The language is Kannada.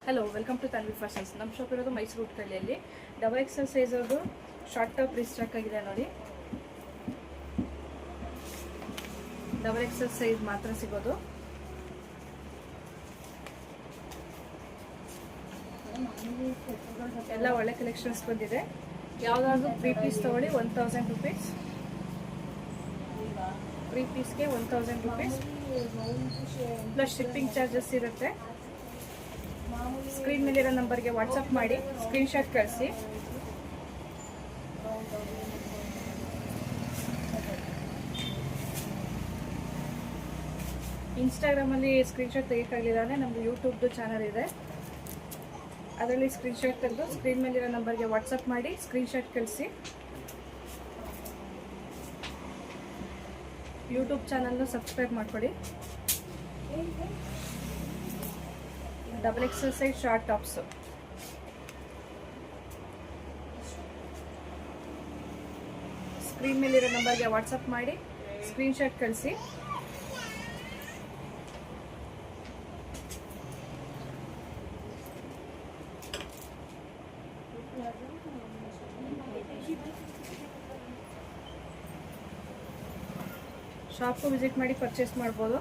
Hello, welcome to Tanvi fashions. ನಮ್ಮ ಶಾಪ್ ಇರೋದು ಮೈಸೂರು ಉಟ್ಕಳ್ಳಿಯಲ್ಲಿ. ಡಬಲ್ ಎಕ್ಸೆಲ್ ಸೈಜ್ ಅವ್ರದ್ದು ಶಾರ್ಟ್ ಟಾಪ್ ರೀಸ್ಟಾಕ್ ಆಗಿದೆ ನೋಡಿ. ಡಬಲ್ ಎಕ್ಸೆಲ್ ಸೈಜ್ ಮಾತ್ರ ಸಿಗೋದು. ಎಲ್ಲ ಒಳ್ಳೆ ಕಲೆಕ್ಷನ್ಸ್ ಬಂದಿದೆ. ಯಾವುದಾದ್ರೂ 3 ಪೀಸ್ ತೊಗೊಳ್ಳಿ 1000 rupees. 3 ಪೀಸ್ಗೆ 1000 rupees plus shipping charges ಇರುತ್ತೆ. ಸ್ಕ್ರೀನ್ ಮೇಲಿರೋ ನಂಬರ್ಗೆ ವಾಟ್ಸಪ್ ಮಾಡಿ ಸ್ಕ್ರೀನ್ಶಾಟ್ ಕಳಿಸಿ. ಇನ್ಸ್ಟಾಗ್ರಾಮಲ್ಲಿ ಸ್ಕ್ರೀನ್ಶಾಟ್ ತೆಗಿಯಕ್ಕಾಗಲಿಲ್ಲ ಅಂದರೆ ನಮ್ಮದು ಯೂಟ್ಯೂಬ್ದು ಚಾನಲ್ ಇದೆ, ಅದರಲ್ಲಿ ಸ್ಕ್ರೀನ್ಶಾಟ್ ತೆಗೆದು ಸ್ಕ್ರೀನ್ ಮೇಲಿರೋ ನಂಬರ್ಗೆ ವಾಟ್ಸಪ್ ಮಾಡಿ ಸ್ಕ್ರೀನ್ಶಾಟ್ ಕಳಿಸಿ. ಯೂಟ್ಯೂಬ್ ಚಾನಲ್ನ ಸಬ್ಸ್ಕ್ರೈಬ್ ಮಾಡಿಕೊಡಿ. Double XL size short tops screen ಮೇಲಿರೋ ನಂಬರ್ಗೆ ವಾಟ್ಸಪ್ ಮಾಡಿ ಸ್ಕ್ರೀನ್ಶಾಟ್ ಕಳಿಸಿ. ಶಾಪ್ಗೂ ವಿಸಿಟ್ ಮಾಡಿ ಪರ್ಚೇಸ್ ಮಾಡ್ಬೋದು.